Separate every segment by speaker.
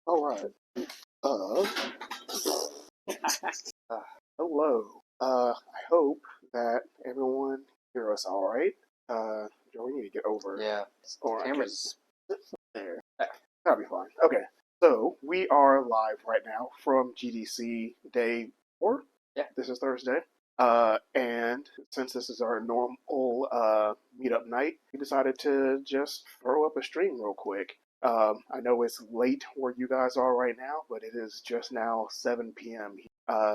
Speaker 1: All right. Uh, uh, Hello. I hope that everyone hear us all right. Joe, we need to get over.
Speaker 2: Yeah,
Speaker 1: Or
Speaker 2: cameras.
Speaker 1: there. That'll be fine. Okay. So we are live right now from GDC day 4.
Speaker 2: Yeah.
Speaker 1: This is Thursday. And since this is our normal meetup night, we decided to just throw up a stream real quick. I know it's late where you guys are right now, but it is just now 7 p.m.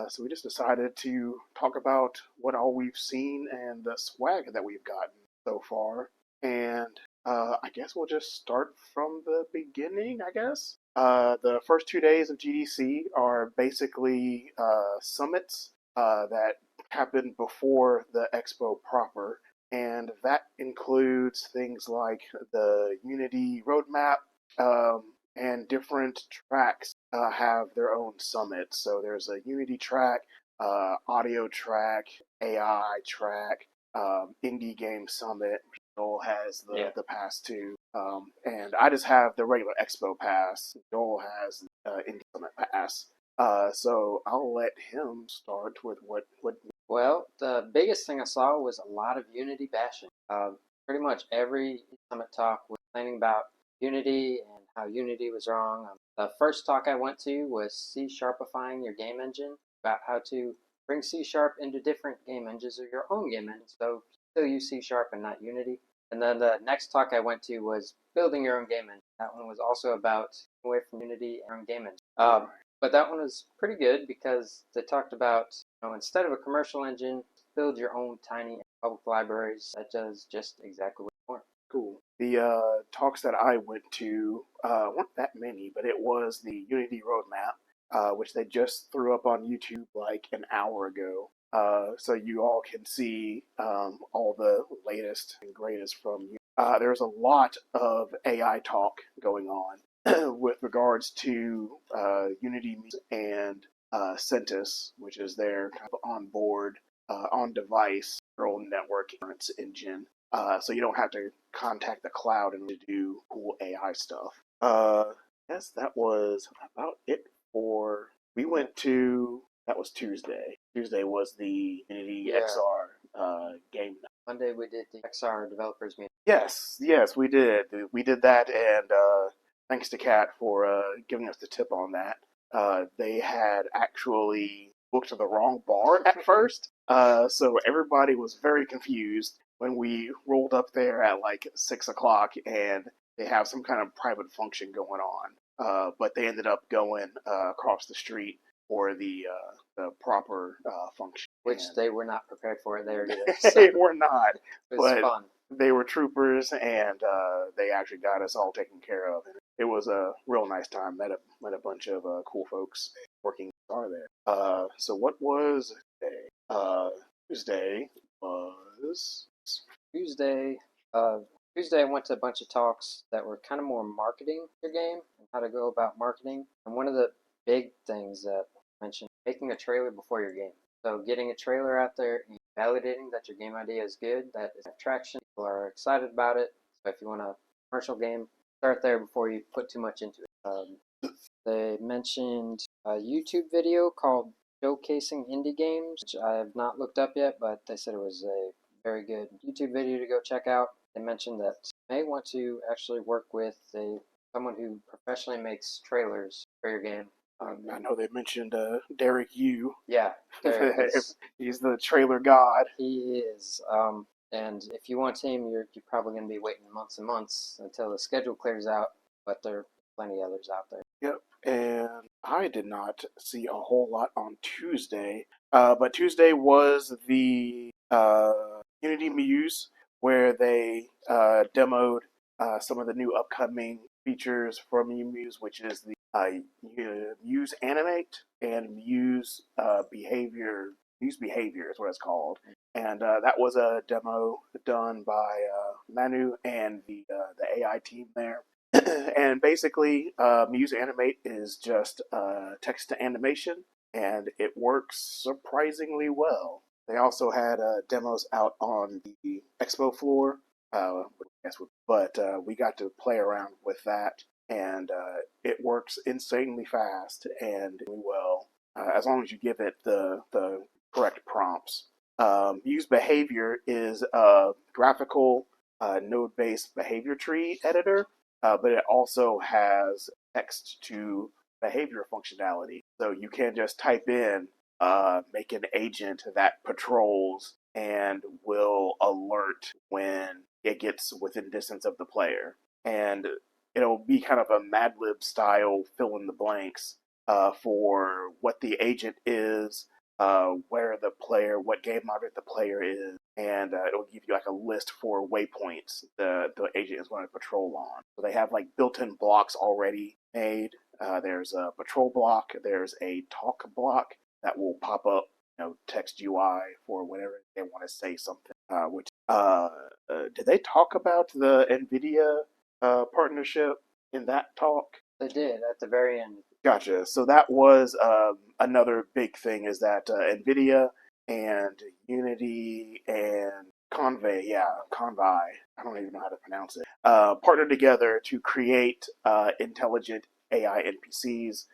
Speaker 1: So we just decided to talk about what all we've seen and the swag that we've gotten so far. And I guess we'll just start from the beginning, I guess. The first 2 days of GDC are basically summits that happen before the expo proper. And that includes things like the Unity roadmap, and different tracks have their own summits. So there's a Unity track, audio track, AI track, indie game summit. Joel has the pass too, and I just have the regular Expo pass. Joel has indie summit pass. So I'll let him start with what.
Speaker 2: Well, the biggest thing I saw was a lot of Unity bashing. Pretty much every Summit talk was complaining about Unity and how Unity was wrong. The first talk I went to was C-sharpifying your game engine, about how to bring C-sharp into different game engines or your own game engine, so still use C-sharp and not Unity. And then the next talk I went to was building your own game engine. That one was also about away from Unity and your own game engine. But that one was pretty good because they talked about, instead of a commercial engine, build your own tiny public libraries that does just exactly what you want.
Speaker 1: Cool. The talks that I went to weren't that many, but it was the Unity roadmap, which they just threw up on YouTube like an hour ago. So you all can see all the latest and greatest from you. There's a lot of AI talk going on with regards to Unity and Centis, which is their kind of onboard, on-device neural network inference engine. So you don't have to contact the cloud and do cool AI stuff. Yes, that was about it for. We went to. That was Tuesday. Tuesday was the Unity XR game night.
Speaker 2: Monday we did the XR developers meeting.
Speaker 1: Yes, we did. We did that, and thanks to Kat for giving us the tip on that. They had actually booked the wrong bar at first, so everybody was very confused when we rolled up there at like 6 o'clock, and they have some kind of private function going on. But they ended up going across the street for the proper function,
Speaker 2: which they were not prepared for there either.
Speaker 1: They were not.
Speaker 2: It was
Speaker 1: but
Speaker 2: fun.
Speaker 1: They were troopers, and they actually got us all taken care of. And it was a real nice time. Met a bunch of cool folks working there. So what was today? Tuesday was
Speaker 2: Tuesday. Tuesday I went to a bunch of talks that were kind of more marketing your game and how to go about marketing. And one of the big things that I mentioned, making a trailer before your game. So getting a trailer out there and validating that your game idea is good, that is traction, people are excited about it. So if you want a commercial game, start there before you put too much into it. They mentioned a YouTube video called Showcasing Indie Games, which I have not looked up yet, but they said it was a very good YouTube video to go check out. They mentioned that you may want to actually work with someone who professionally makes trailers for your game.
Speaker 1: I know they mentioned Derek Yu.
Speaker 2: Yeah, Derek
Speaker 1: he's the trailer god.
Speaker 2: He is. And if you want him, you're probably going to be waiting months and months until the schedule clears out. But there are plenty others out there.
Speaker 1: Yep. And I did not see a whole lot on Tuesday. But Tuesday was the Unity Muse, where they demoed some of the new upcoming features from Muse, which is the Muse Animate and Muse Behavior. Muse Behavior is what it's called. And that was a demo done by Manu and the AI team there. And basically, Muse Animate is just text to animation, and it works surprisingly well. They also had demos out on the expo floor, but we got to play around with that. and it works insanely fast and really well as long as you give it the correct prompts. Use behavior is a graphical node-based behavior tree editor, but it also has text to behavior functionality. So you can just type in, make an agent that patrols and will alert when it gets within distance of the player. And it'll be kind of a Mad Lib style fill in the blanks for what the agent is, where the player, what game mode the player is, and it'll give you like a list for waypoints the agent is going to patrol on. So they have like built-in blocks already made. There's a patrol block. There's a talk block that will pop up, text UI for whenever they want to say something. Did they talk about the NVIDIA partnership in that talk?
Speaker 2: They did at the very end.
Speaker 1: Gotcha. So that was another big thing is that NVIDIA and Unity and Convai, I don't even know how to pronounce it, partnered together to create intelligent AI NPCs,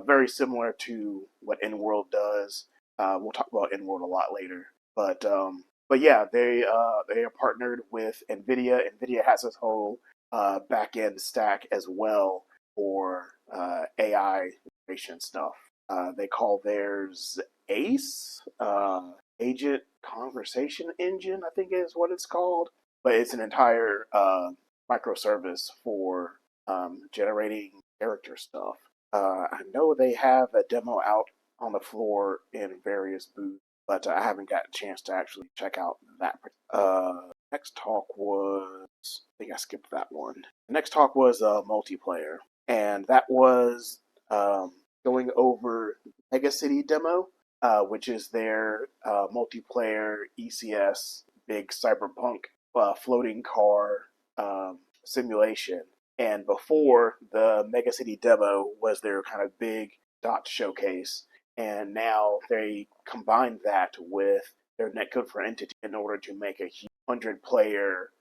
Speaker 1: very similar to what InWorld does. We'll talk about InWorld a lot later, but yeah, they are partnered with NVIDIA. NVIDIA has this whole back end stack as well for AI integration stuff. They call theirs ACE, Agent Conversation Engine, I think is what it's called. But it's an entire microservice for generating character stuff. I know they have a demo out on the floor in various booths, but I haven't got a chance to actually check out that. Next talk was, I think I skipped that one. The next talk was multiplayer, and that was going over Mega City demo, which is their multiplayer ECS big cyberpunk floating car simulation. And before, the Mega City demo was their kind of big dot showcase, and now they combined that with their netcode for Entity in order to make a 100-player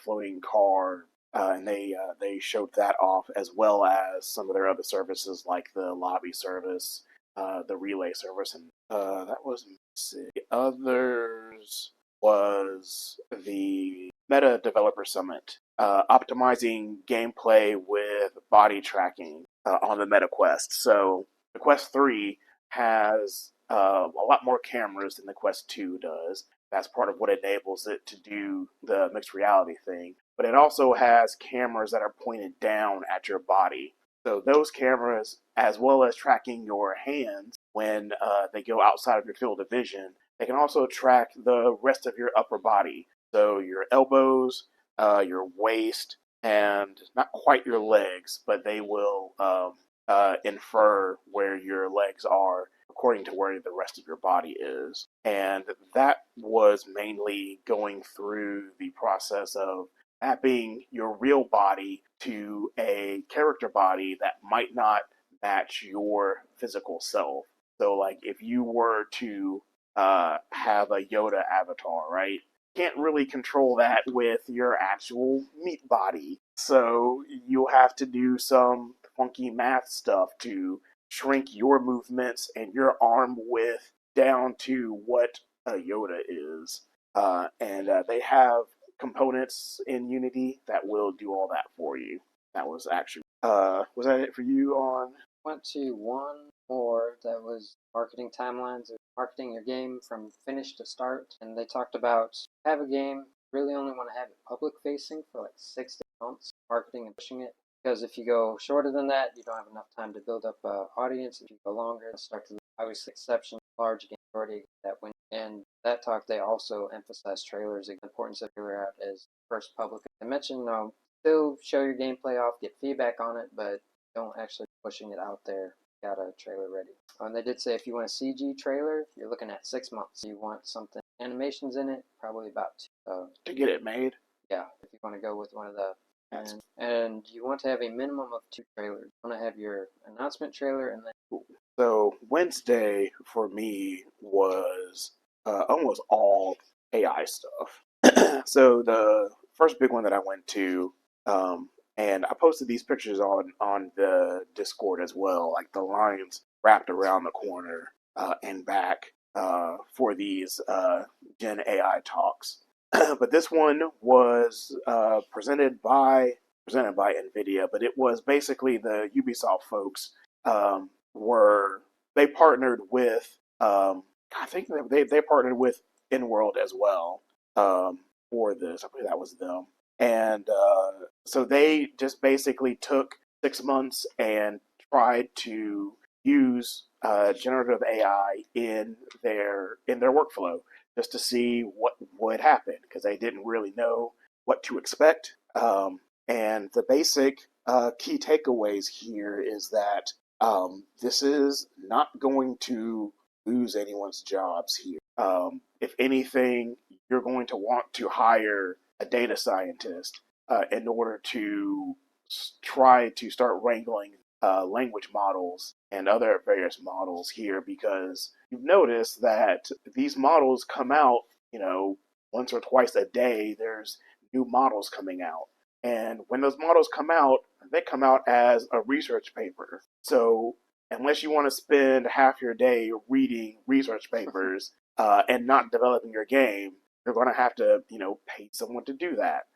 Speaker 1: floating car, and they showed that off as well as some of their other services like the lobby service, the relay service, and that was the others was the Meta Developer Summit, optimizing gameplay with body tracking on the Meta Quest. So the Quest 3 has a lot more cameras than the Quest 2 does. That's part of what enables it to do the mixed reality thing. But it also has cameras that are pointed down at your body. So those cameras, as well as tracking your hands when they go outside of your field of vision, they can also track the rest of your upper body. So your elbows, your waist, and not quite your legs, but they will infer where your legs are according to where the rest of your body is. And that was mainly going through the process of mapping your real body to a character body that might not match your physical self. So, like, if you were to have a Yoda avatar, right? Can't really control that with your actual meat body. So, you'll have to do some funky math stuff to shrink your movements and your arm width down to what a Yoda is. And they have components in Unity that will do all that for you. That was actually, was that it for you on?
Speaker 2: Went to one more that was marketing timelines, marketing your game from finish to start, and they talked about have a game, really only want to have it public facing for like 6 months, marketing and pushing it. Because if you go shorter than that, you don't have enough time to build up an audience. If you go longer, start to obviously exception, large game already that win. And that talk, they also emphasized trailers, the importance of trailer out as first public. I mentioned still show your gameplay off, get feedback on it, but don't actually pushing it out there. Got a trailer ready. And they did say if you want a CG trailer, you're looking at 6 months. You want something animations in it, probably about 2.
Speaker 1: To get it made?
Speaker 2: Yeah, if you want to go with one of the and you want to have a minimum of 2 trailers. You want to have your announcement trailer and then.
Speaker 1: So Wednesday for me was almost all AI stuff. So the first big one that I went to, And I posted these pictures on the Discord as well, like the lines wrapped around the corner and back for these Gen AI talks. But this one was presented by NVIDIA, but it was basically the Ubisoft folks were they partnered with I think they partnered with InWorld as well for this. I believe that was them, and so they just basically took 6 months and tried to use generative AI in their workflow just to see what would happen because they didn't really know what to expect. And the basic key takeaways here is that this is not going to lose anyone's jobs here. If anything, you're going to want to hire a data scientist in order to try to start wrangling language models and other various models here because you've noticed that these models come out, once or twice a day, there's new models coming out. And when those models come out, they come out as a research paper. So unless you want to spend half your day reading research papers and not developing your game, you're going to have to, pay someone to do that.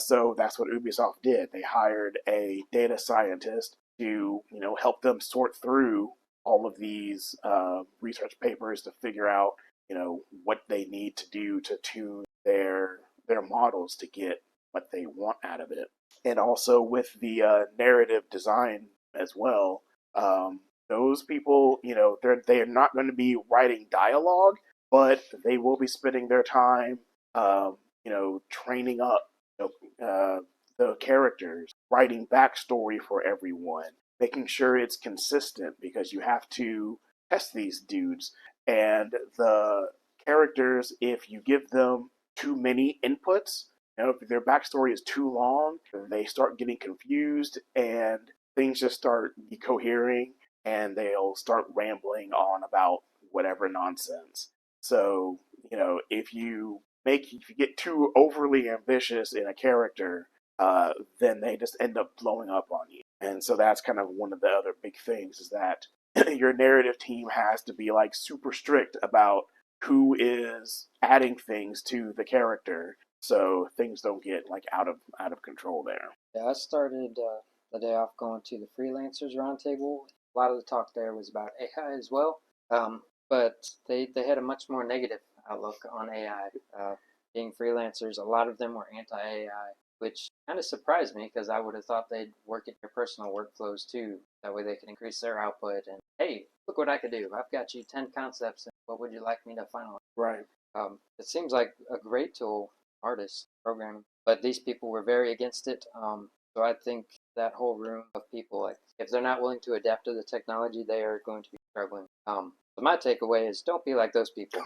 Speaker 1: So that's what Ubisoft did. They hired a data scientist to, help them sort through all of these research papers to figure out, what they need to do to tune their models to get what they want out of it. And also with the narrative design as well, those people, they're not going to be writing dialogue, but they will be spending their time, training up the characters, writing backstory for everyone, making sure it's consistent because you have to test these dudes. And the characters, if you give them too many inputs, if their backstory is too long, they start getting confused and things just start decohering and they'll start rambling on about whatever nonsense. So, if you get too overly ambitious in a character, then they just end up blowing up on you. And so that's kind of one of the other big things is that your narrative team has to be like super strict about who is adding things to the character so things don't get like out of control there.
Speaker 2: Yeah, I started the day off going to the freelancers roundtable. A lot of the talk there was about AI as well, but they had a much more negative outlook on AI. Being freelancers, a lot of them were anti-AI, which kind of surprised me because I would have thought they'd work in your personal workflows too. That way they could increase their output. And hey, look what I could do! I've got you 10 concepts. And what would you like me to finalize?
Speaker 1: Right.
Speaker 2: It seems like a great tool, artists programming, but these people were very against it. So I think that whole room of people, like if they're not willing to adapt to the technology, they are going to be struggling. So my takeaway is don't be like those people.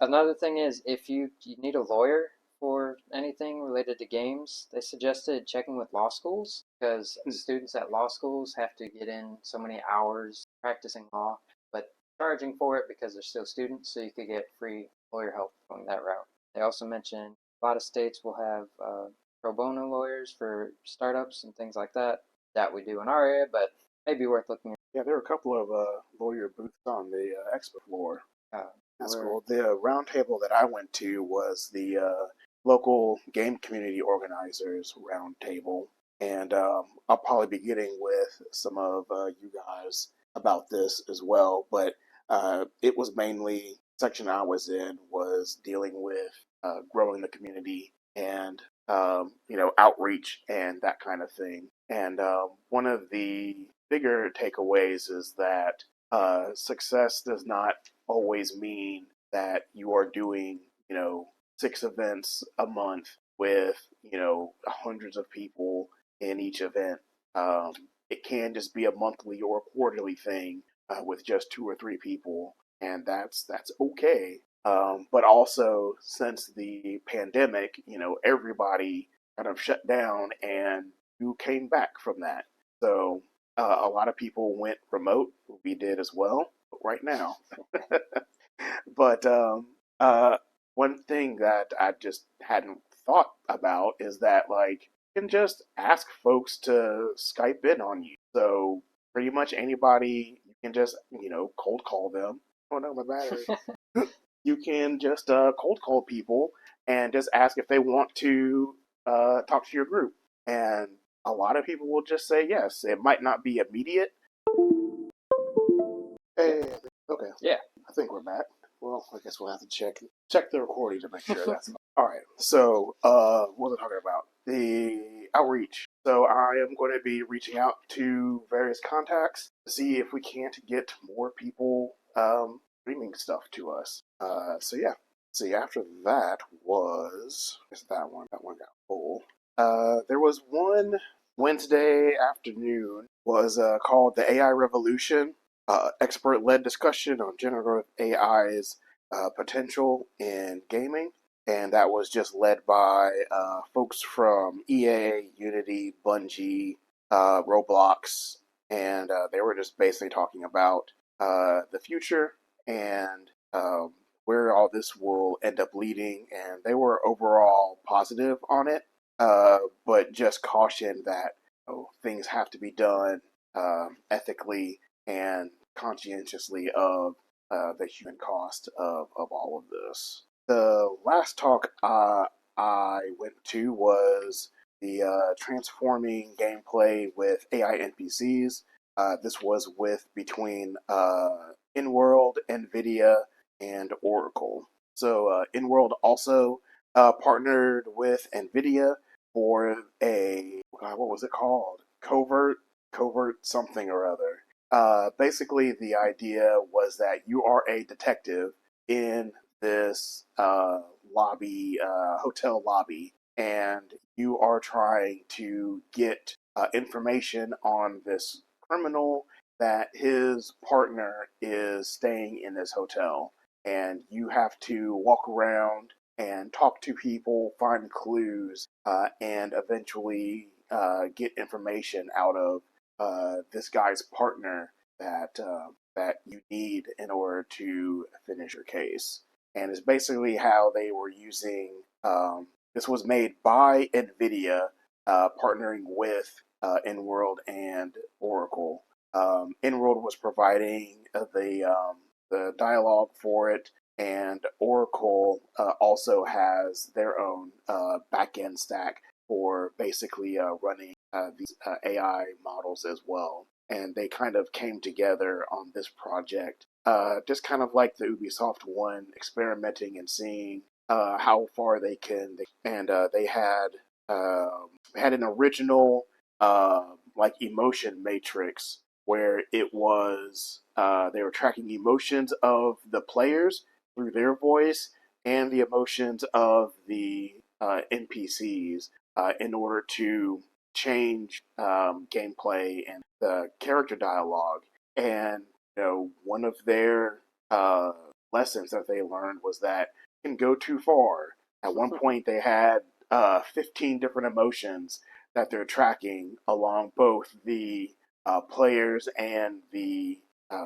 Speaker 2: Another thing is if you need a lawyer for anything related to games, they suggested checking with law schools because students at law schools have to get in so many hours practicing law, but charging for it because they're still students, so you could get free lawyer help going that route. They also mentioned a lot of states will have pro bono lawyers for startups and things like that. That we do in our area, but maybe worth looking at.
Speaker 1: Yeah, there are a couple of lawyer booths on the expo floor.
Speaker 2: Uh,
Speaker 1: That's
Speaker 2: where
Speaker 1: cool. The round table that I went to was the local game community organizers round table, and I'll probably be getting with some of you guys about this as well. But it was mainly section I was in was dealing with growing the community and outreach and that kind of thing. And one of the bigger takeaways is that success does not always mean that you are doing, 6 events a month with, hundreds of people in each event. Um, it can just be a monthly or quarterly thing with just 2 or 3 people, and that's okay. But also, since the pandemic, everybody kind of shut down, and you came back from that. So a lot of people went remote. We did as well right now. But one thing that I just hadn't thought about is that, like, you can just ask folks to Skype in on you. So pretty much anybody, you can just, cold call them. Oh no, my battery. You can just cold call people and just ask if they want to talk to your group. And a lot of people will just say yes. It might not be immediate. Hey, okay.
Speaker 2: Yeah.
Speaker 1: I think we're back. Well, I guess we'll have to check the recording to make sure that's all right. So, what was I talking about? The outreach. So, I am going to be reaching out to various contacts to see if we can't get more people streaming stuff to us. So yeah. See, after that was it's that one. That one got full. There was one Wednesday afternoon was called the AI Revolution, expert-led discussion on generative AI's potential in gaming, and that was just led by folks from EA, Unity, Bungie, Roblox, and they were just basically talking about the future and where all this will end up leading, and they were overall positive on it, but just cautioned that things have to be done ethically and conscientiously of the human cost of all of this. The last talk I went to was the transforming gameplay with AI NPCs. This was with between InWorld, NVIDIA, and Oracle. So InWorld also partnered with NVIDIA for a what was it called? Covert something or other. Basically, the idea was that you are a detective in this lobby, hotel lobby, and you are trying to get information on this criminal that his partner is staying in this hotel. And you have to walk around and talk to people, find clues, and eventually get information out of this guy's partner that you need in order to finish your case. And it's basically how they were using. This was made by NVIDIA, partnering with InWorld and Oracle. InWorld was providing the dialogue for it, and Oracle also has their own backend stack for basically running these AI models as well. And they kind of came together on this project, just kind of like the Ubisoft one, experimenting and seeing how far they can. And they had an original like emotion matrix where it was they were tracking emotions of the players through their voice and the emotions of the NPCs in order to change gameplay and the character dialogue. And one of their lessons that they learned was that you can go too far. At one point, they had 15 different emotions that they're tracking along both the players and the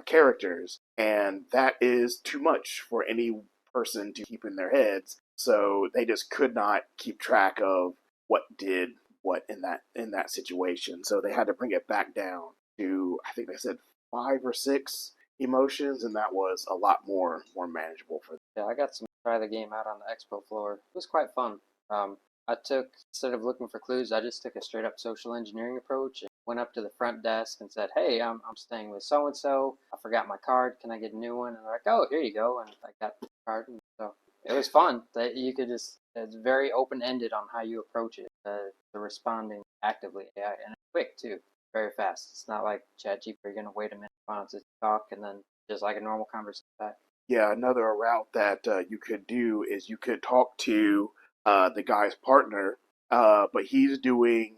Speaker 1: characters, and that is too much for any person to keep in their heads. So they just could not keep track of what did what in that situation. So they had to bring it back down to, I think they said 5 or 6 emotions, and that was a lot more manageable for them.
Speaker 2: Yeah, I got to try the game out on the expo floor. It was quite fun. I took, instead of looking for clues, I just took a straight up social engineering approach and went up to the front desk and said, "Hey, I'm staying with so and so. I forgot my card. Can I get a new one?" And they're like, "Oh, here you go." And I got the card. And so it was fun. That you could just, it's very open ended on how you approach it. The responding actively AI, and it's quick too, very fast. It's not like ChatGPT, you're going to wait a minute for it to talk and then just like a normal conversation back.
Speaker 1: Yeah, another route that you could do is you could talk to the guy's partner, but he's doing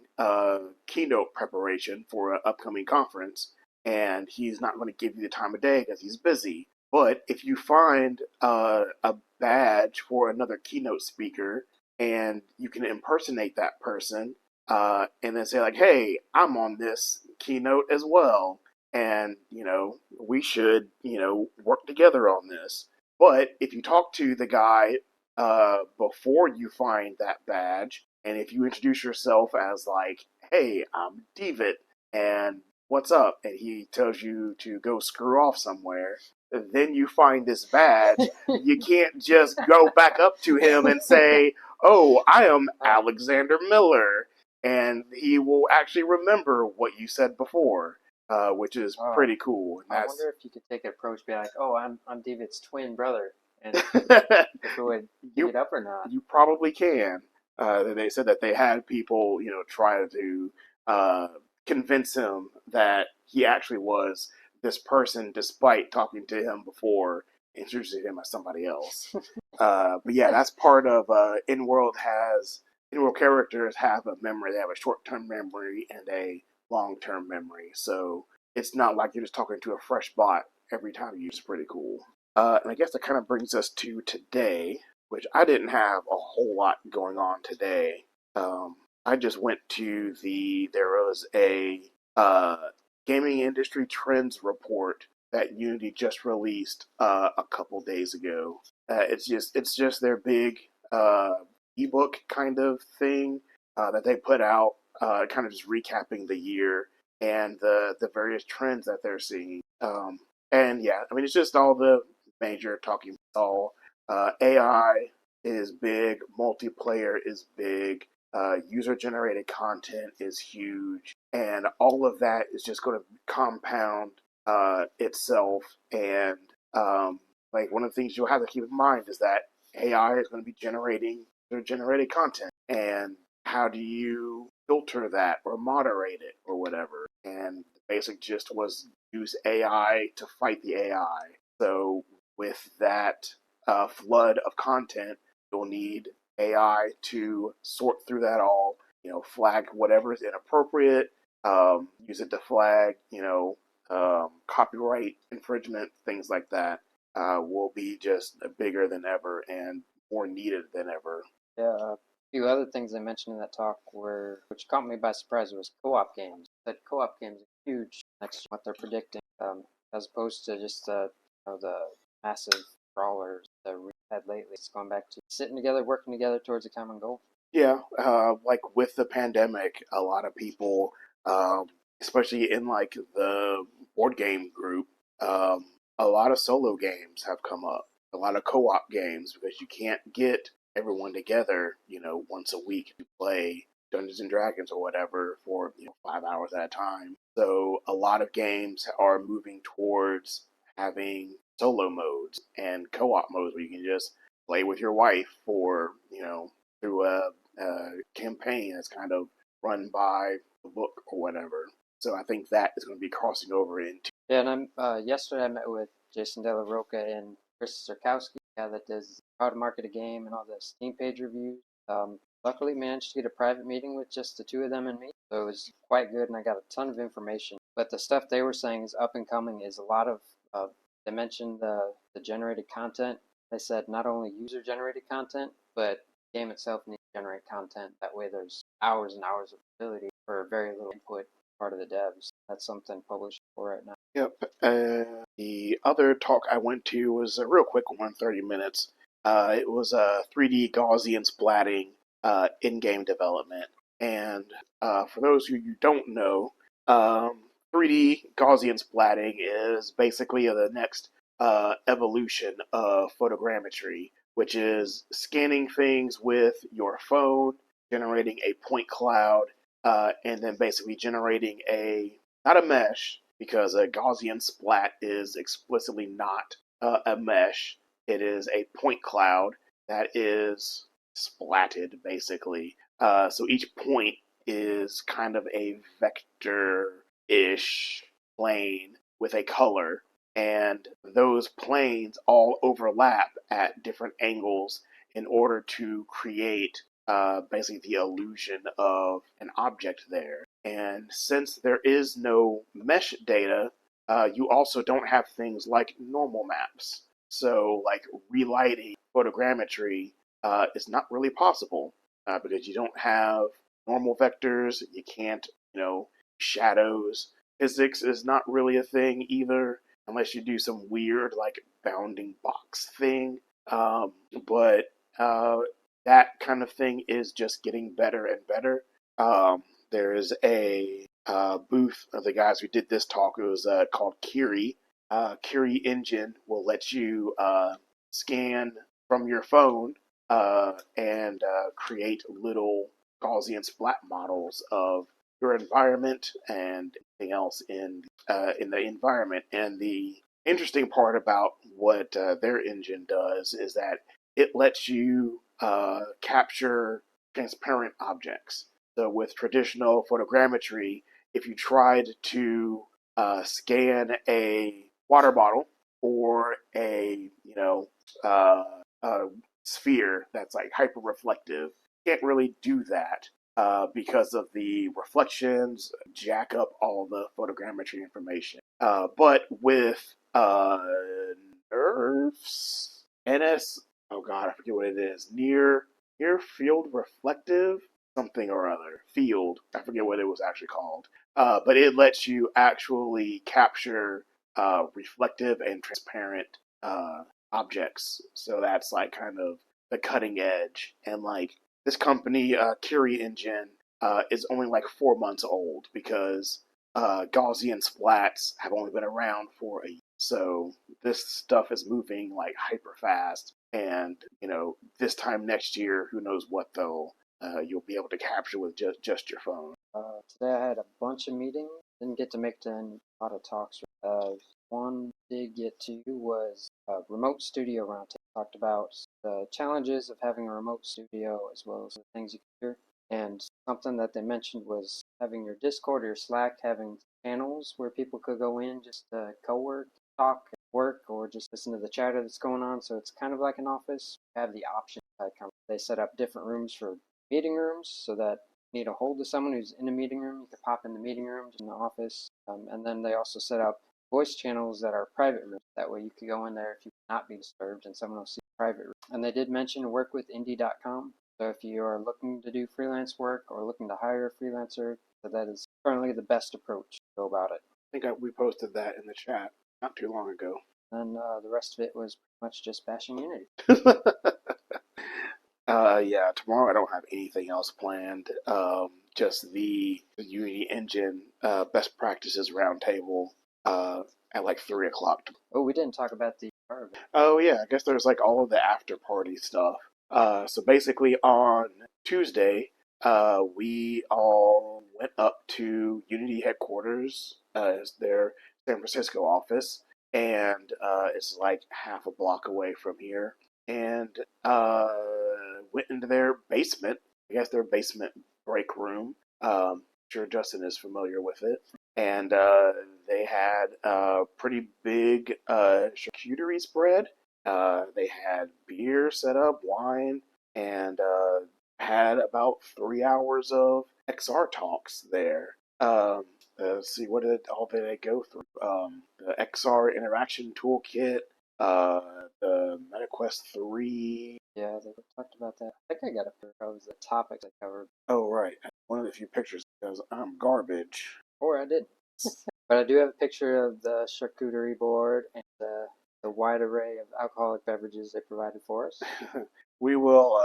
Speaker 1: keynote preparation for an upcoming conference, and he's not going to give you the time of day because he's busy. But if you find a badge for another keynote speaker and you can impersonate that person, and then say like, "Hey, I'm on this keynote as well." And we should work together on this. But if you talk to the guy before you find that badge And if you introduce yourself as like, "Hey, I'm David, and what's up?" and he tells you to go screw off somewhere, then you find this badge. You can't just go back up to him and say, "Oh, I am
Speaker 2: uh,
Speaker 1: Alexander Miller," and he will actually remember what you said before, which is
Speaker 2: oh,
Speaker 1: pretty cool. And
Speaker 2: I
Speaker 1: that's
Speaker 2: wonder if you could take an approach, be like, "Oh, I'm David's twin brother," and if it would pick
Speaker 1: you
Speaker 2: it up or not.
Speaker 1: you probably can. They said that they had people, try to uh, convince him that he actually was this person, despite talking to him before introducing him as somebody else. But yeah, that's part of in-world characters have a memory. They have a short-term memory and a long-term memory. So it's not like you're just talking to a fresh bot every time you use. Pretty cool. And I guess that kind of brings us to today, which I didn't have a whole lot going on today. I just went to there was a uh, gaming industry trends report that Unity just released a couple days ago. It's just their big ebook kind of thing that they put out, kind of just recapping the year and the various trends that they're seeing. And yeah, I mean it's just all the major talking. All AI is big, multiplayer is big, user generated content is huge, and all of that is just going to compound itself. And like one of the things you'll have to keep in mind is that AI is going to be generating user generated content, and how do you filter that or moderate it or whatever? And the basic gist was use AI to fight the AI. So with that flood of content, you'll need AI to sort through that all, flag whatever is inappropriate, use it to flag, copyright infringement, things like that, will be just bigger than ever and more needed than ever.
Speaker 2: Yeah, a few other things they mentioned in that talk were, which caught me by surprise, was co-op games. That co-op games are huge next to what they're predicting, as opposed to just the massive brawlers that we had lately. It's going back to sitting together, working together towards a common goal.
Speaker 1: Yeah, like with the pandemic, a lot of people, um, especially in like the board game group, um, a lot of solo games have come up. A lot of co-op games because you can't get everyone together, once a week to play Dungeons and Dragons or whatever for 5 hours at a time. So a lot of games are moving towards having solo modes and co-op modes where you can just play with your wife for through a campaign that's kind of run by the book or whatever. So I think that is going to be crossing over into.
Speaker 2: Yeah, and yesterday I met with Jason De La Roca and Chris Zerkowski, guy that does how to market a game and all the Steam page reviews. Luckily managed to get a private meeting with just the two of them and me, so it was quite good, and I got a ton of information. But the stuff they were saying is up and coming. Is a lot of they mentioned the generated content. They said not only user generated content, but the game itself needs to generate content. That way, there's hours and hours of ability for very little input part of the devs. That's something published for right now.
Speaker 1: Yep. The other talk I went to was a real quick one, 30 minutes. It was a 3D Gaussian splatting in-game development. And for those who you don't know, 3D Gaussian splatting is basically the next evolution of photogrammetry, which is scanning things with your phone, generating a point cloud, and then basically generating not a mesh, because a Gaussian splat is explicitly not a mesh. It is a point cloud that is splatted, basically. So each point is kind of a vector-ish plane with a color, and those planes all overlap at different angles in order to create basically the illusion of an object there. And since there is no mesh data, you also don't have things like normal maps. So, like relighting photogrammetry is not really possible because you don't have normal vectors. You can't, shadows. Physics is not really a thing either, unless you do some weird, like, bounding box thing. But that kind of thing is just getting better and better. There is a booth of the guys who did this talk. It was called Kiri. Kiri Engine will let you scan from your phone and create little Gaussian splat models of your environment and anything else in the environment. And the interesting part about what their engine does is that it lets you capture transparent objects. So with traditional photogrammetry, if you tried to scan a water bottle or uh, a sphere that's like hyper reflective, can't really do that because of the reflections, jack up all the photogrammetry information. But with NERFs, NS, oh god, I forget what it is, near field reflective something or other field. I forget what it was actually called. But it lets you actually capture reflective and transparent objects. So that's like kind of the cutting edge. And like this company, Curie Engine, is only like 4 months old because Gaussian splats have only been around for a year. So this stuff is moving like hyper fast. And this time next year, who knows what you'll be able to capture with just your phone.
Speaker 2: Today I had a bunch of meetings. Didn't get to make a lot of talks. One did get to was a remote studio roundtable. Talked about the challenges of having a remote studio as well as the things you can do. And something that they mentioned was having your Discord or your Slack, having channels where people could go in just to co-work, talk, work, or just listen to the chatter that's going on. So it's kind of like an office. You have the option. They set up different rooms for meeting rooms so that need a hold of someone who's in a meeting room, you can pop in the meeting room in the office. And then they also set up voice channels that are private rooms. That way you can go in there if you cannot be disturbed and someone will see the private room. And they did mention work with indie.com. So if you are looking to do freelance work or looking to hire a freelancer, that is currently the best approach to go about it.
Speaker 1: I think we posted that in the chat not too long ago.
Speaker 2: And the rest of it was pretty much just bashing Unity.
Speaker 1: Yeah, tomorrow I don't have anything else planned. Just the Unity Engine best practices roundtable at like 3 o'clock.
Speaker 2: Oh, we didn't talk about the
Speaker 1: Oh yeah, I guess there's like all of the after party stuff. So basically on Tuesday, we all went up to Unity headquarters, as their San Francisco office, and it's like half a block away from here, and went into their basement. I guess their basement break room. Sure Justin is familiar with it. And they had a pretty big charcuterie spread. They had beer set up, wine, and had about 3 hours of XR talks there. Let's see, all did they go through? The XR interaction toolkit, the MetaQuest 3.
Speaker 2: Yeah, they talked about that. I think I got a picture of the topics I covered.
Speaker 1: Oh, right. One of the few pictures because I'm garbage.
Speaker 2: Or I didn't. But I do have a picture of the charcuterie board and the wide array of alcoholic beverages they provided for us.
Speaker 1: We will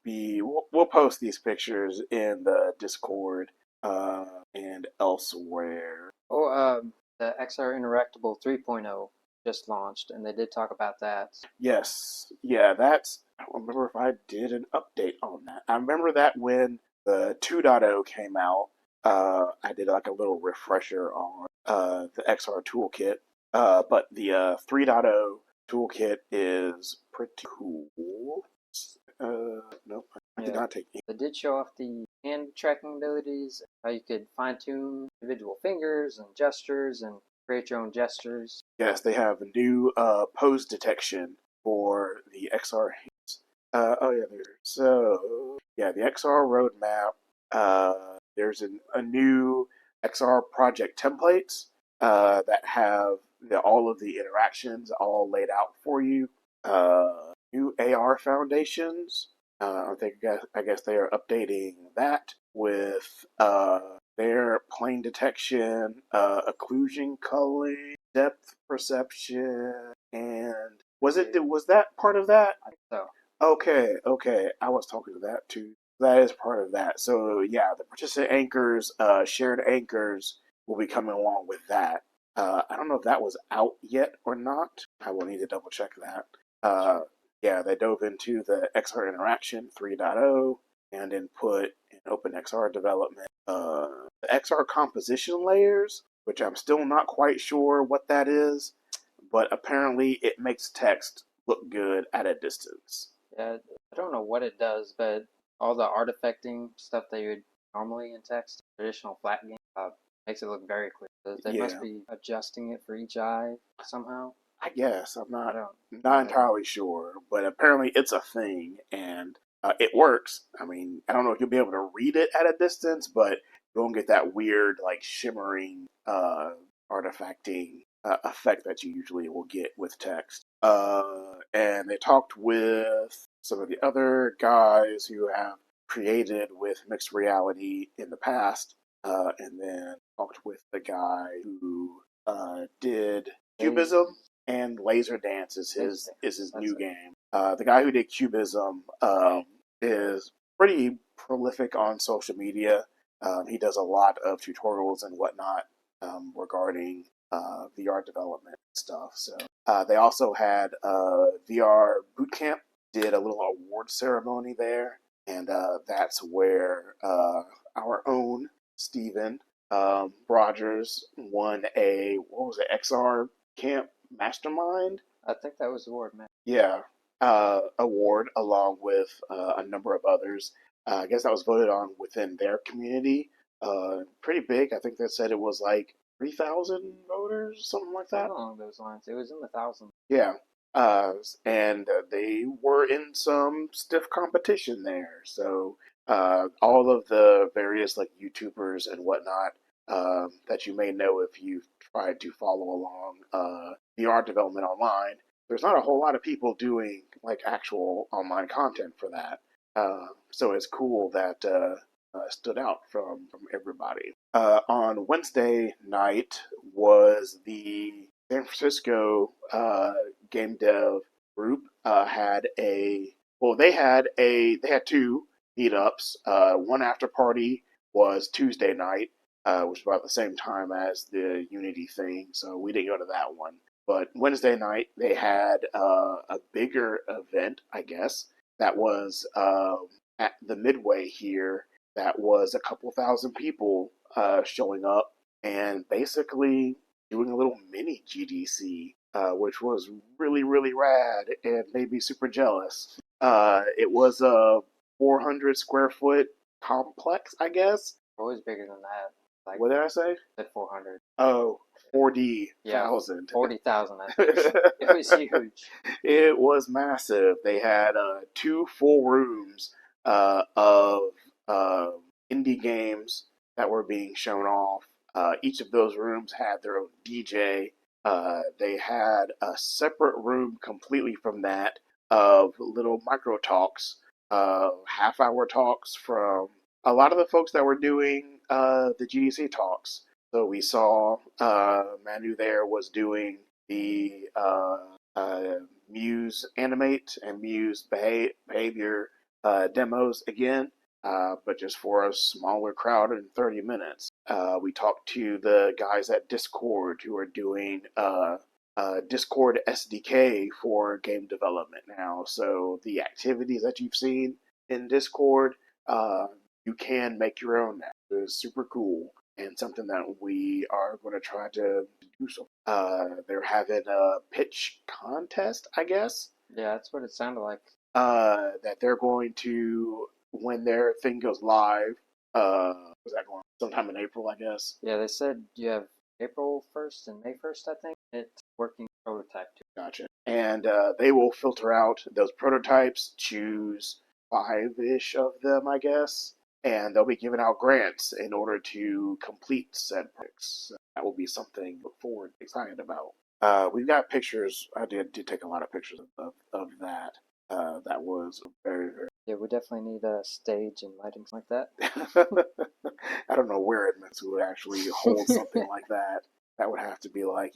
Speaker 1: we'll post these pictures in the Discord and elsewhere.
Speaker 2: Oh, the XR Interactable 3.0 just launched, and they did talk about that.
Speaker 1: Yes, yeah, I don't remember if I did an update on that. I remember that when the 2.0 came out, I did like a little refresher on the XR toolkit. But the 3.0 toolkit is pretty cool. Nope, I did not take it.
Speaker 2: They did show off the hand tracking abilities, how you could fine tune individual fingers and gestures and create your own gestures.
Speaker 1: Yes, they have a new pose detection for the XR hands. Oh yeah, so yeah, the XR roadmap. There's a new XR project templates that have all of the interactions all laid out for you. New AR foundations. I guess they are updating that with their plane detection, occlusion culling, depth perception, and was that part of that?
Speaker 2: I think so.
Speaker 1: Okay. I was talking to that too. That is part of that. So yeah, the participant anchors, shared anchors will be coming along with that. I don't know if that was out yet or not. I will need to double check that. Uh,
Speaker 2: Sure.
Speaker 1: yeah, they dove into the XR Interaction 3.0 and input in OpenXR development. The XR composition layers, which I'm still not quite sure what that is, but apparently it makes text look good at a distance.
Speaker 2: Yeah, I don't know what it does, but all the artifacting stuff that you would normally in text, traditional flat game, makes it look very clear. They must
Speaker 1: Yeah,
Speaker 2: be adjusting it for each eye somehow.
Speaker 1: I guess I'm
Speaker 2: I
Speaker 1: not
Speaker 2: don't
Speaker 1: not
Speaker 2: know.
Speaker 1: entirely sure, but apparently it's a thing and it works. I mean, I don't know if you'll be able to read it at a distance, but you won't get that weird like shimmering artifacting effect that you usually will get with text. And they talked with some of the other guys who have created with mixed reality in the past, and then talked with the guy who did
Speaker 2: Laser,
Speaker 1: Cubism and Laser Dance is
Speaker 2: laser
Speaker 1: his
Speaker 2: that's
Speaker 1: new
Speaker 2: it.
Speaker 1: game. The guy who did Cubism is pretty prolific on social media. He does a lot of tutorials and whatnot regarding VR development stuff. So they also had VR Bootcamp did a little award ceremony there, and that's where our own Steven Rogers won a what was it XR Camp Mastermind?
Speaker 2: I think that was the word, man.
Speaker 1: Yeah, award along with a number of others. I guess that was voted on within their community. Pretty big. I think they said it was like 3,000 voters, something like
Speaker 2: Something
Speaker 1: that.
Speaker 2: along those lines. It was in the thousands.
Speaker 1: Yeah. And they were in some stiff competition there. So all of the various like YouTubers and whatnot that you may know if you've tried to follow along VR development online, there's not a whole lot of people doing like actual online content for that. So it's cool that stood out from everybody. On Wednesday night was the San Francisco game dev group had a well they had two meetups. One after party was Tuesday night, which was about the same time as the Unity thing, so we didn't go to that one. But Wednesday night they had a bigger event, I guess, that was at the Midway here. That was a couple thousand people showing up and basically doing a little mini GDC, which was really rad and made me super jealous. It was a 400 square foot complex, I guess.
Speaker 2: Always bigger than that. Like
Speaker 1: What did I say?
Speaker 2: at 400.
Speaker 1: Oh, 40
Speaker 2: Yeah,
Speaker 1: thousand.
Speaker 2: 40,000, I think. It was huge.
Speaker 1: It was massive. They had two full rooms of uh, indie games that were being shown off. Each of those rooms had their own DJ. They had a separate room completely from that of little micro talks, half hour talks from a lot of the folks that were doing the GDC talks. So we saw Manu there was doing the uh, Muse Animate and Muse Behavior demos again, but just for a smaller crowd in 30 minutes. We talked to the guys at Discord who are doing Discord SDK for game development now. So the activities that you've seen in Discord, uh, you can make your own now. It's super cool and something that we are going to try to do. So they're having a pitch contest, I guess.
Speaker 2: Yeah, that's what it sounded like.
Speaker 1: That they're going to when their thing goes live. Was that going sometime in April? I guess.
Speaker 2: Yeah, they said you have April 1st and May 1st, I think. It's working prototype too.
Speaker 1: Gotcha. And they will filter out those prototypes, choose five-ish of them, I guess, and they'll be giving out grants in order to complete said projects. So that will be something to look forward, excited about. We've got pictures. I did take a lot of pictures of that. That was very.
Speaker 2: Yeah, we definitely need a stage and lighting like that.
Speaker 1: I don't know where it meant to actually hold something like that. That would have to be like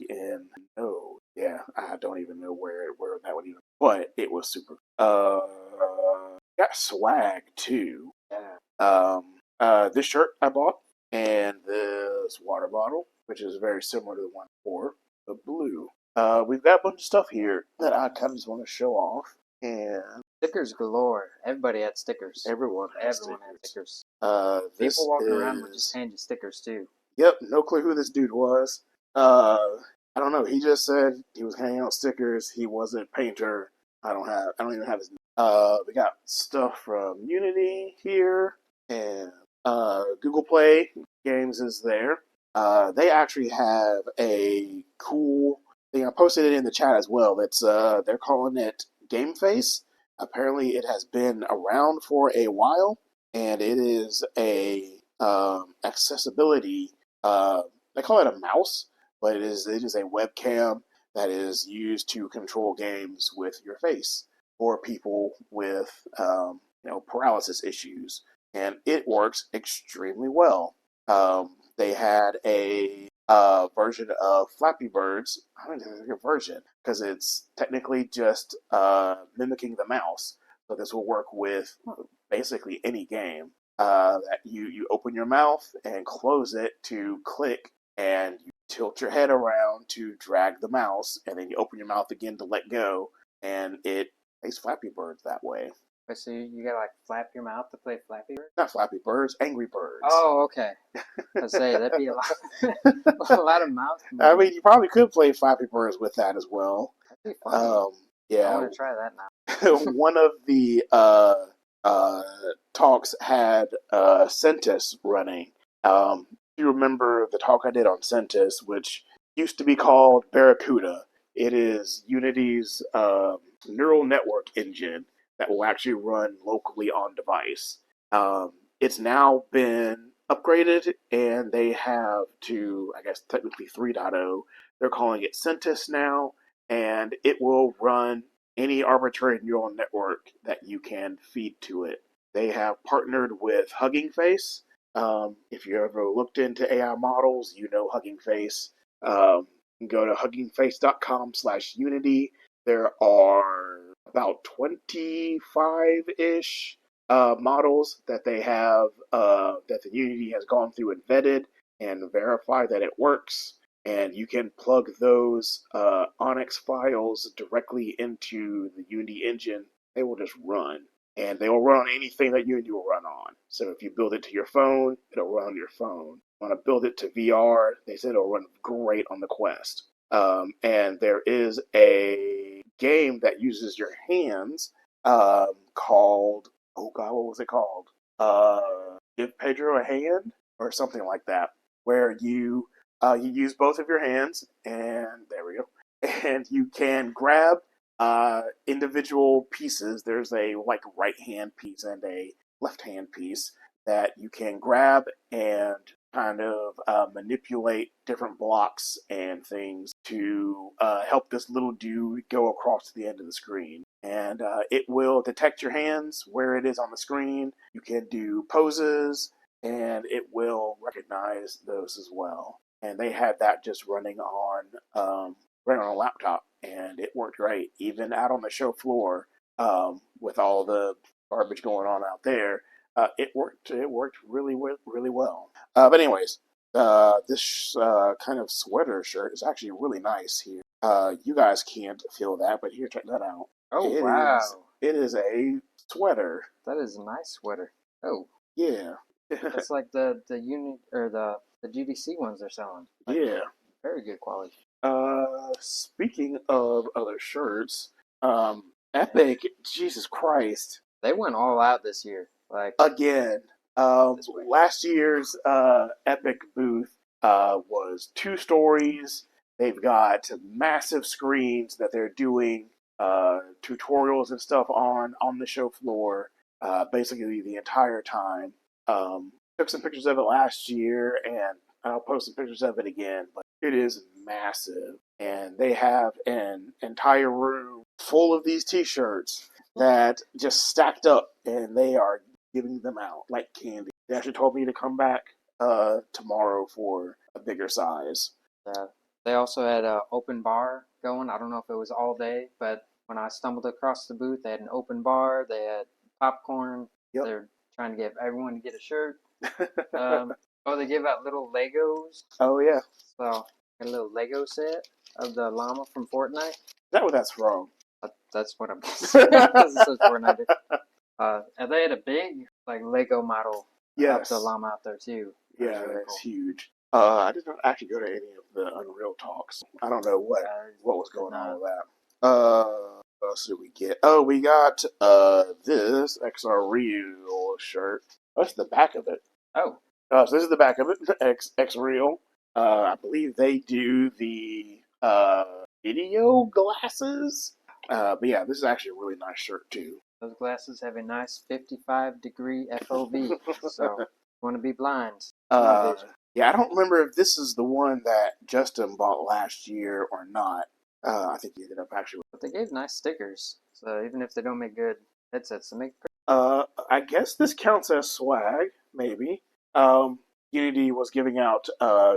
Speaker 1: yeah, I don't even know where that would even. But it was super. got swag too.
Speaker 2: Yeah.
Speaker 1: This shirt I bought, and this water bottle, which is very similar to the one before, the blue. We've got a bunch of stuff here that I kind of just want to show off, and
Speaker 2: Stickers galore. Everybody had stickers.
Speaker 1: everyone has
Speaker 2: Everyone had
Speaker 1: stickers.
Speaker 2: stickers.
Speaker 1: This
Speaker 2: People walking around would just
Speaker 1: is
Speaker 2: hand you stickers too.
Speaker 1: Yep, no clue who this dude was. I don't know. He just said he was handing out stickers. He wasn't a painter. I don't even have his name. We got stuff from Unity here, and Google Play Games is there. They actually have a cool thing. I posted it in the chat as well. It's they're calling it Game Face. Apparently, it has been around for a while, and it is a accessibility. They call it a mouse, but it is a webcam that is used to control games with your face for people with paralysis issues, and it works extremely well. They had a version of Flappy Birds. I don't know if it's a version because it's technically just mimicking the mouse. So this will work with basically any game. That you open your mouth and close it to click, and you tilt your head around to drag the mouse, and then you open your mouth again to let go, and it plays Flappy Birds that way.
Speaker 2: But so you gotta like flap your mouth to play Flappy Bird?
Speaker 1: Not Flappy Birds, Angry Birds.
Speaker 2: Oh, okay. I say that'd be a lot, a lot of mouth
Speaker 1: I
Speaker 2: movement.
Speaker 1: mean, you probably could play Flappy Birds with that as well.
Speaker 2: That'd be funny. I
Speaker 1: Yeah,
Speaker 2: want to try that now.
Speaker 1: one of the uh, talks had Centis running. You remember the talk I did on Centis, which used to be called Barracuda. It is Unity's neural network engine that will actually run locally on device. It's now been upgraded, and they have to, I guess, technically 3.0. They're calling it Centis now, and it will run any arbitrary neural network that you can feed to it. They have partnered with Hugging Face. If you ever looked into AI models, you know Hugging Face. You can go to huggingface.com/unity. There are about 25-ish models that they have that the Unity has gone through and vetted and verified that it works, and you can plug those Onyx files directly into the Unity engine. They will just run, and they will run on anything that Unity will run on. So if you build it to your phone, it'll run on your phone. Want to build it to VR? They said it'll run great on the Quest. And there is a game that uses your hands called, oh god, what was it called? Give Pedro a Hand or something like that, where you use both of your hands, and there we go. And you can grab individual pieces. There's a like right hand piece and a left hand piece that you can grab and kind of manipulate different blocks and things to help this little dude go across to the end of the screen. And it will detect your hands where it is on the screen. You can do poses, and it will recognize those as well. And they had that just running on a laptop, and it worked great. Even out on the show floor, with all the garbage going on out there, it worked. It worked really well. But anyways, this kind of sweater shirt is actually really nice here. You guys can't feel that, but here, check that out.
Speaker 2: Oh
Speaker 1: It is.
Speaker 2: wow,
Speaker 1: It is a sweater.
Speaker 2: that is a nice sweater. Oh,
Speaker 1: Yeah.
Speaker 2: that's like the unit or the GDC ones they're selling. Like,
Speaker 1: Yeah.
Speaker 2: very good quality.
Speaker 1: Speaking of other shirts, Epic, Jesus Christ,
Speaker 2: They went all out this year. Like
Speaker 1: again.
Speaker 2: this way.
Speaker 1: Last year's Epic booth was 2 stories. They've got massive screens that they're doing tutorials and stuff on the show floor, basically the entire time. Took some pictures of it last year, and I'll post some pictures of it again. But it is massive, and they have an entire room full of these T-shirts that just stacked up, and they are giving them out like candy. They actually told me to come back tomorrow for a bigger size.
Speaker 2: They also had an open bar going. I don't know if it was all day, but when I stumbled across the booth, they had an open bar. They had popcorn.
Speaker 1: Yep.
Speaker 2: They're trying to get everyone to get a shirt. Oh, they give out little Legos.
Speaker 1: Oh yeah. Is
Speaker 2: So a little Lego set of the llama from Fortnite.
Speaker 1: that what that's from?
Speaker 2: That's what I'm guessing. This says Fortnite. And they had a big like Lego model of the
Speaker 1: Yes.
Speaker 2: llama out there too. That was
Speaker 1: Yeah,
Speaker 2: really
Speaker 1: that's
Speaker 2: cool.
Speaker 1: huge. I did not actually go to any of the Unreal talks. I don't know what was
Speaker 2: Did
Speaker 1: going on
Speaker 2: not.
Speaker 1: with that. What else did we get? Oh, we got this XR Real shirt. That's the back of it.
Speaker 2: Oh,
Speaker 1: So this is the back of it. X Real. I believe they do the video glasses. But yeah, this is actually a really nice shirt too.
Speaker 2: those glasses have a nice 55-degree FOV. So you want to be blind. No
Speaker 1: Uh,
Speaker 2: vision.
Speaker 1: yeah, I don't remember if this is the one that Justin bought last year or not. I think he ended up actually.
Speaker 2: But they gave nice stickers. So even if they don't make good headsets, they make.
Speaker 1: I guess this counts as swag, maybe. Um, Unity was giving out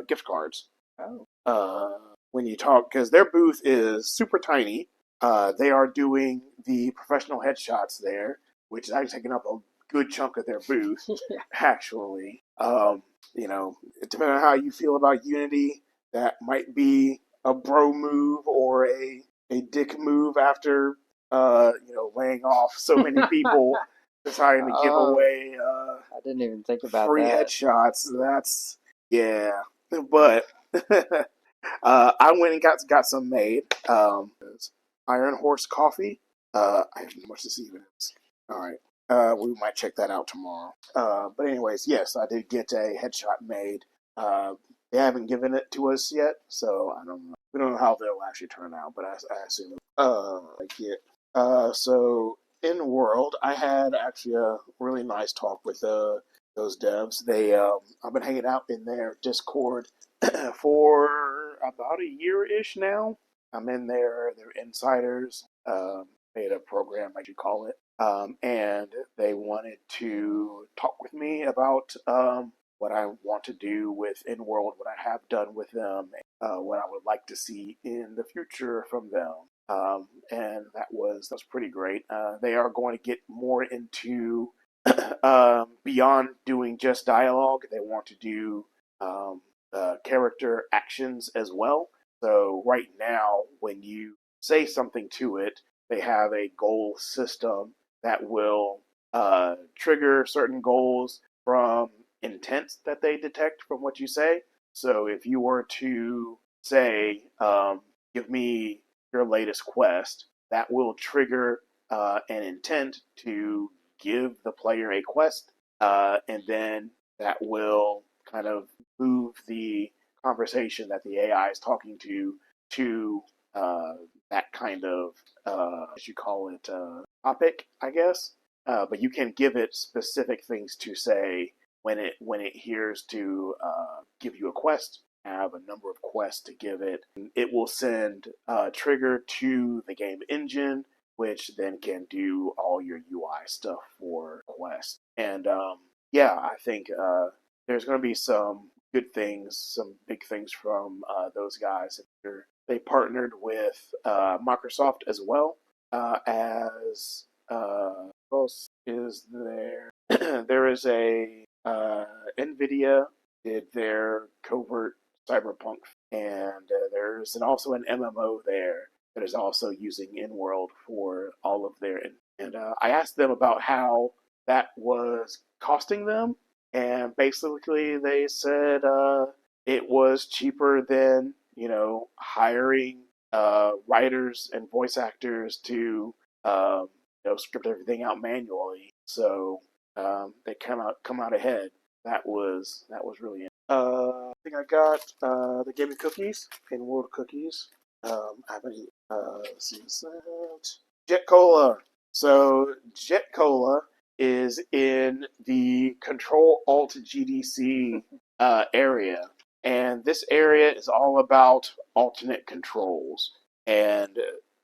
Speaker 1: gift cards.
Speaker 2: Oh,
Speaker 1: When you talk, because their booth is super tiny. They are doing the professional headshots there, which is actually taking up a good chunk of their booth,
Speaker 2: yeah.
Speaker 1: actually. You know, depending on how you feel about Unity, that might be a bro move or a dick move after laying off so many people deciding to give
Speaker 2: Oh,
Speaker 1: away
Speaker 2: I didn't even think about
Speaker 1: free
Speaker 2: that.
Speaker 1: headshots. That's yeah, but I went and got some made. Iron Horse Coffee. I have much to see even is. All right. We might check that out tomorrow. But anyways, yes, I did get a headshot made. They haven't given it to us yet, so I don't know. We don't know how they'll actually turn out, but I assume. I get. So in World, I had actually a really nice talk with those devs. I've been hanging out in their Discord for about a year ish now. I'm in there. They're insiders. Made a program, I should call it. And they wanted to talk with me about what I want to do with InWorld, what I have done with them, what I would like to see in the future from them. And that was pretty great. They are going to get more into beyond doing just dialogue. They want to do character actions as well. So right now, when you say something to it, they have a goal system that will trigger certain goals from intent that they detect from what you say. So if you were to say, give me your latest quest, that will trigger an intent to give the player a quest, and then that will kind of move the conversation that the AI is talking to uh, that kind of as you call it topic, I guess. But you can give it specific things to say when it hears to give you a quest. Have a number of quests to give it. It will send a trigger to the game engine, which then can do all your UI stuff for quests. And yeah, I think there's going to be some good things, some big things from those guys. They partnered with Microsoft as well as what else is there? There is a NVIDIA did their covert cyberpunk, and there's also an MMO there that is also using InWorld for all of their. And I asked them about how that was costing them, and basically they said it was cheaper than hiring writers and voice actors to script everything out manually. So they come out ahead. That was really. I think I got the gaming cookies in World Cookies. I haven't seen that. Jet Cola. So Jet Cola is in the Control Alt GDC area, and this area is all about alternate controls. And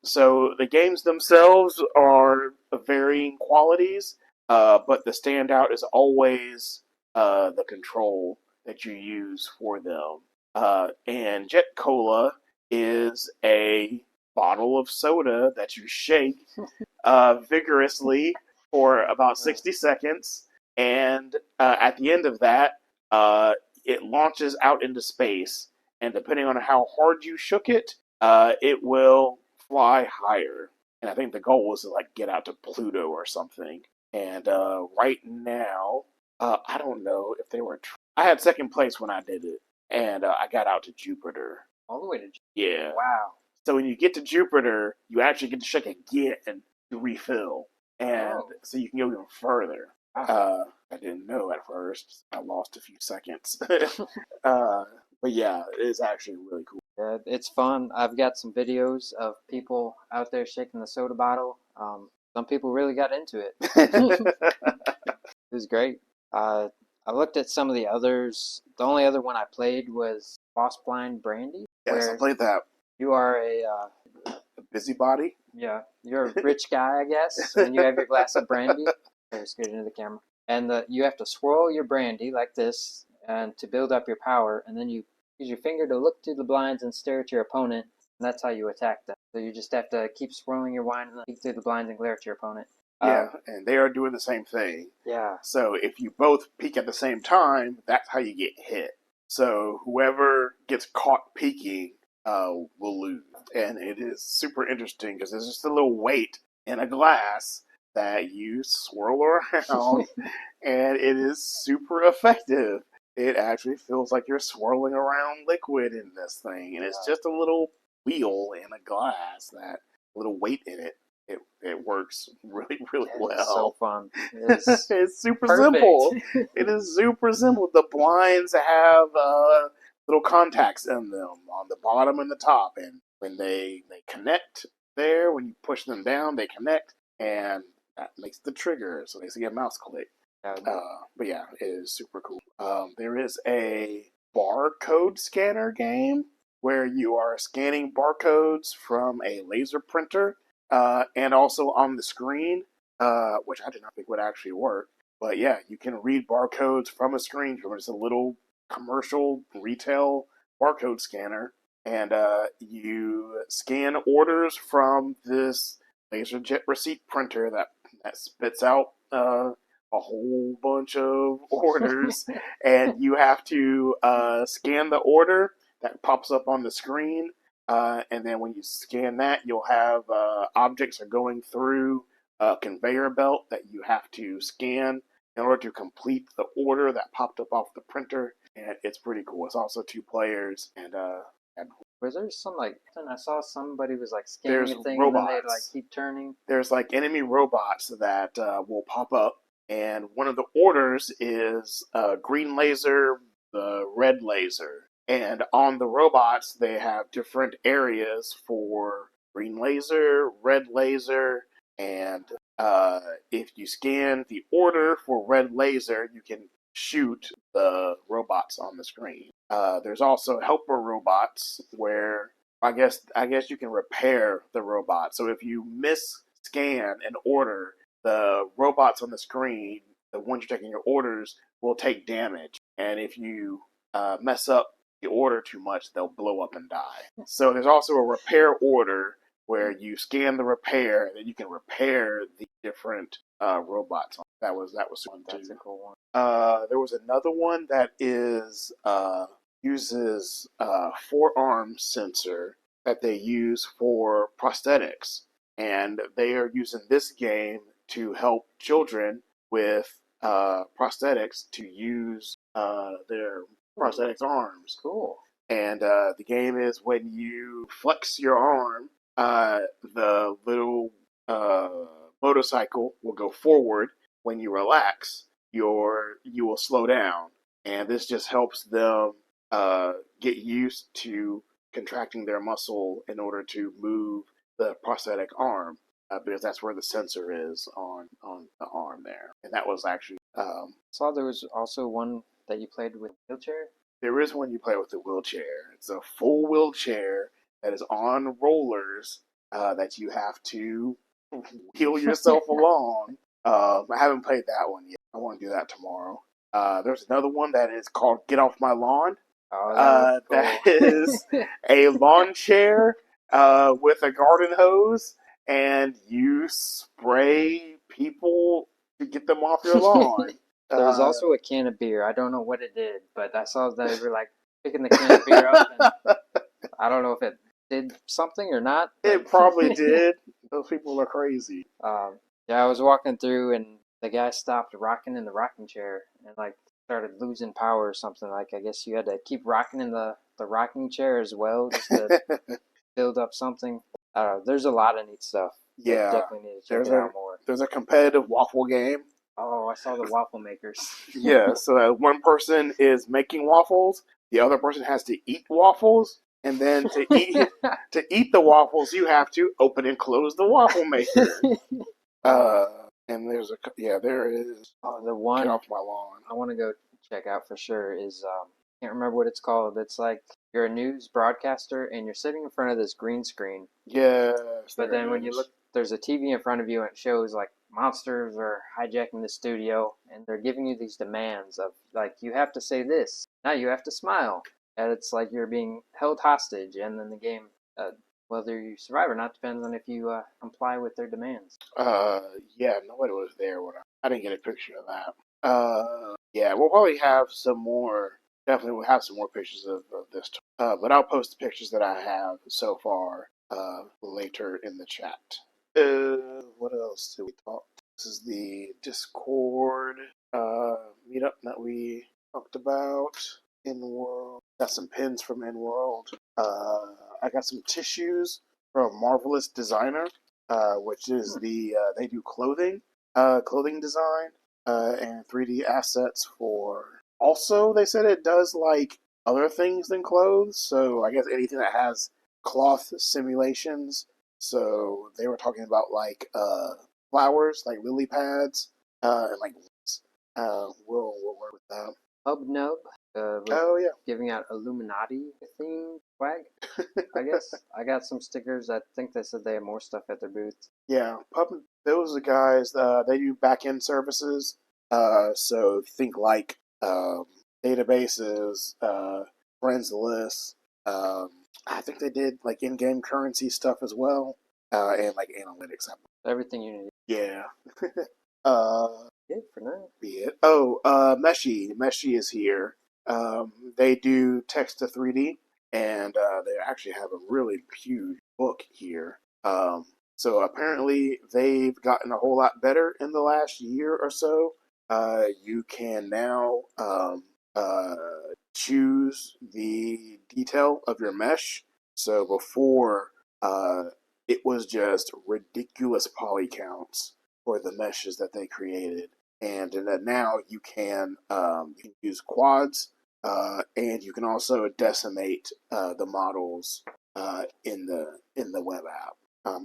Speaker 1: so the games themselves are of varying qualities, but the standout is always the control that you use for them. And Jet Cola is a bottle of soda that you shake vigorously for about 60 seconds, and at the end of that, it launches out into space. And depending on how hard you shook it, it will fly higher. And I think the goal was to like get out to Pluto or something. And right now, I don't know if they were. I had second place when I did it, and I got out to Jupiter.
Speaker 2: All the way to Jupiter.
Speaker 1: Yeah.
Speaker 2: Wow.
Speaker 1: So when you get to Jupiter, you actually get to shake again to refill, and so you can go even further. I didn't know at first. I lost a few seconds. But yeah, it is actually really cool.
Speaker 2: Yeah, it's fun. I've got some videos of people out there shaking the soda bottle. Some people really got into it. It was great. I looked at some of the others. The only other one I played was Boss Blind Brandy,
Speaker 1: Yes, I
Speaker 2: where
Speaker 1: played that.
Speaker 2: you are
Speaker 1: A busybody.
Speaker 2: yeah, you're a rich guy, I guess, and you have your glass of brandy. Let's get into the camera. And you have to swirl your brandy like this, and to build up your power, and then you use your finger to look through the blinds and stare at your opponent, and that's how you attack them. So you just have to keep swirling your wine and look through the blinds and glare at your opponent.
Speaker 1: Yeah, and they are doing the same thing.
Speaker 2: Yeah.
Speaker 1: So if you both peek at the same time, that's how you get hit. So whoever gets caught peeking will lose. And it is super interesting because there's just a little weight in a glass that you swirl around, and it is super effective. It actually feels like you're swirling around liquid in this thing, and it's just a little wheel in a glass that a little weight in it. It works really, really well.
Speaker 2: It's so fun.
Speaker 1: It's super simple. It is super simple. The blinds have little contacts in them on the bottom and the top, and when they connect there, when you push them down, they connect, and that makes the trigger, so they see a mouse click. But yeah, it is super cool. There is a barcode scanner game where you are scanning barcodes from a laser printer, and also on the screen, which I did not think would actually work. But yeah, you can read barcodes from a screen from just a little commercial retail barcode scanner, and you scan orders from this LaserJet receipt printer that spits out a whole bunch of orders, and you have to scan the order that pops up on the screen. And then when you scan that, you'll have objects are going through a conveyor belt that you have to scan in order to complete the order that popped up off the printer. And it's pretty cool. It's also two players, and
Speaker 2: was there some like I saw somebody was like scanning
Speaker 1: there's
Speaker 2: a thing
Speaker 1: robots.
Speaker 2: and then they like keep turning.
Speaker 1: There's like enemy robots that will pop up, and one of the orders is green laser, the red laser. And on the robots, they have different areas for green laser, red laser, and if you scan the order for red laser, you can shoot the robots on the screen. There's also helper robots where I guess you can repair the robot. So if you miss scan an order, the robots on the screen, the ones you're taking your orders, will take damage. And if you mess up the order too much, they'll blow up and die. So there's also a repair order where you scan the repair and then you can repair the different robots. That was fun too.
Speaker 2: That's a cool one.
Speaker 1: There was another one that is uses forearm sensor that they use for prosthetics, and they are using this game to help children with prosthetics to use their prosthetics arms.
Speaker 2: Cool.
Speaker 1: And the game is when you flex your arm, the little motorcycle will go forward. When you relax, you will slow down, and this just helps them get used to contracting their muscle in order to move the prosthetic arm, because that's where the sensor is on the arm there. And that was actually
Speaker 2: Saw there was also one that you played with wheelchair.
Speaker 1: there is one you play with the wheelchair. It's a full wheelchair that is on rollers that you have to wheel yourself along. I haven't played that one yet. I want to do that tomorrow. There's another one that is called Get Off My Lawn.
Speaker 2: Oh,
Speaker 1: That is a lawn chair with a garden hose, and you spray people to get them off your lawn.
Speaker 2: There was
Speaker 1: Uh,
Speaker 2: also a can of beer. I don't know what it did, but I saw they were like picking the can of beer up, and I don't know if it did something or not, but
Speaker 1: it probably did. Those people are crazy.
Speaker 2: um, yeah, I was walking through, and the guy stopped rocking in the rocking chair and like started losing power or something. Like I guess you had to keep rocking in the rocking chair as well just to build up something. I don't know. There's a lot of neat stuff.
Speaker 1: Yeah,
Speaker 2: Definitely need to check
Speaker 1: there's
Speaker 2: it
Speaker 1: a
Speaker 2: out more.
Speaker 1: there's a competitive waffle game.
Speaker 2: Oh, I saw the waffle makers.
Speaker 1: Yeah, so one person is making waffles, the other person has to eat waffles, and then to eat the waffles, you have to open and close the waffle maker.
Speaker 2: uh,
Speaker 1: Uh, and there's a yeah, there is.
Speaker 2: the
Speaker 1: Get
Speaker 2: one
Speaker 1: off my lawn.
Speaker 2: I want to go check out for sure is can't remember what it's called. It's like you're a news broadcaster and you're sitting in front of this green screen,
Speaker 1: Yes,
Speaker 2: but
Speaker 1: there
Speaker 2: then
Speaker 1: it
Speaker 2: when you look,
Speaker 1: is.
Speaker 2: there's a TV in front of you and it shows like monsters are hijacking the studio and they're giving you these demands of like you have to say this, now you have to smile, and it's like you're being held hostage, and then the game, uh, whether you survive or not depends on if you comply with their demands.
Speaker 1: Uh, yeah, nobody was there when I didn't get a picture of that. Yeah, we'll probably have some more. Definitely, we'll have some more pictures of this. But I'll post the pictures that I have so far later in the chat. What else did we talk? This is the Discord meetup that we talked about. In World, got some pins from In World. I got some tissues from Marvelous Designer, which is they do clothing design, and 3D assets for. Also, they said it does like other things than clothes. So I guess anything that has cloth simulations. So they were talking about like flowers, like lily pads, and like we'll work with that.
Speaker 2: Hubnub was
Speaker 1: Oh yeah.
Speaker 2: giving out Illuminati themed swag. I guess I got some stickers. I think they said they have more stuff at their booth.
Speaker 1: Yeah, those are the guys. They do back end services. So think like databases, friends lists. Um, I think they did like in game currency stuff as well, and like analytics.
Speaker 2: Everything you need.
Speaker 1: Yeah. uh,
Speaker 2: Good for now.
Speaker 1: be it. Oh, Meshi is here. They do text to 3D, and they actually have a really huge book here. So apparently they've gotten a whole lot better in the last year or so. You can now uh, choose the detail of your mesh. So before, uh, it was just ridiculous poly counts for the meshes that they created, and now you can use quads, and you can also decimate the models in the web app.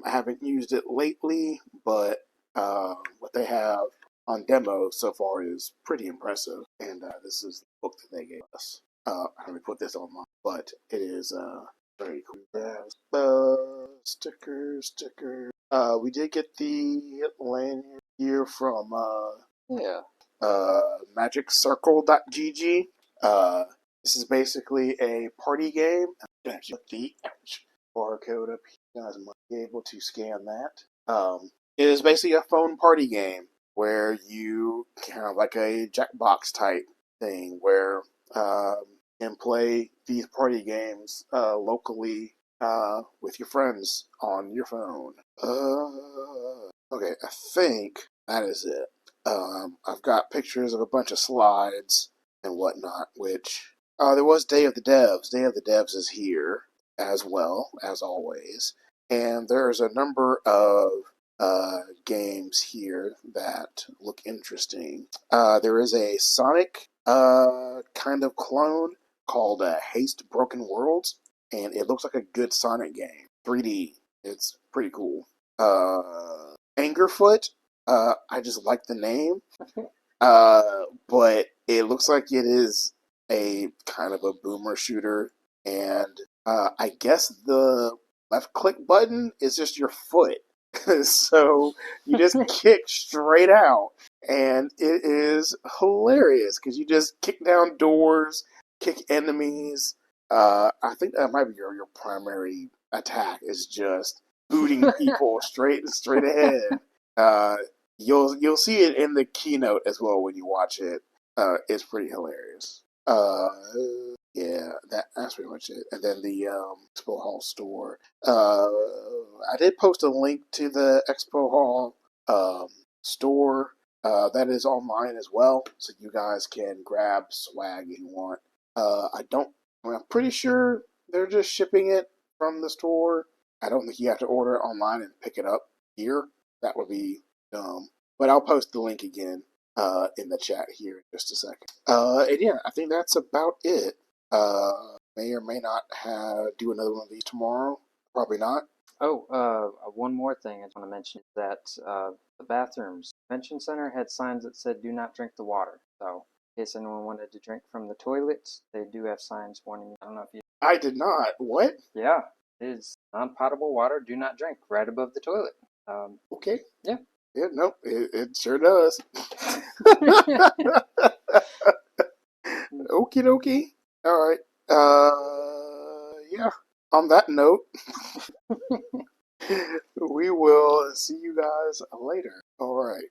Speaker 1: I haven't used it lately, but what they have on demo so far is pretty impressive. And this is the book that they gave us. I haven't put this online, but it is very cool. Stickers. We did get the lanyard here from
Speaker 2: Yeah.
Speaker 1: magiccircle.gg. Uh, this is basically a party game. Actually, put the barcode up here. You guys might be able to scan that. It is basically a phone party game where you kind of like a Jackbox type thing where you can play these party games locally with your friends on your phone. Okay, I think that is it. I've got pictures of a bunch of slides and whatnot, which there was Day of the Devs. Day of the Devs is here as well, as always. And there's a number of games here that look interesting. There is a Sonic kind of clone called Haste Broken Worlds, and it looks like a good Sonic game. 3D. It's pretty cool. Angerfoot. I just like the name. But it looks like it is a kind of a boomer shooter, and I guess the left click button is just your foot. So you just kick straight out, and it is hilarious because you just kick down doors, kick enemies. I think that might be your primary attack is just booting people straight ahead. Uh, You'll see it in the keynote as well when you watch it. It's pretty hilarious. Yeah, that's pretty much it. And then the Expo Hall store. I did post a link to the Expo Hall um, store. That is online as well, so you guys can grab swag if you want. I don't. I'm pretty sure they're just shipping it from the store. I don't think you have to order it online and pick it up here. That would be dumb. But I'll post the link again in the chat here in just a second. And yeah, I think that's about it. May or may not do another one of these tomorrow. Probably not.
Speaker 2: Oh, one more thing I want to mention is that the bathrooms convention center had signs that said "Do not drink the water." So, in case anyone wanted to drink from the toilets, they do have signs warning. I don't know if you.
Speaker 1: I did not. What?
Speaker 2: Yeah, it is non-potable water. Do not drink right above the toilet.
Speaker 1: Okay.
Speaker 2: Yeah.
Speaker 1: Yeah, no, it sure does. Okie dokie. All right. Yeah. On that note, we will see you guys later. All right.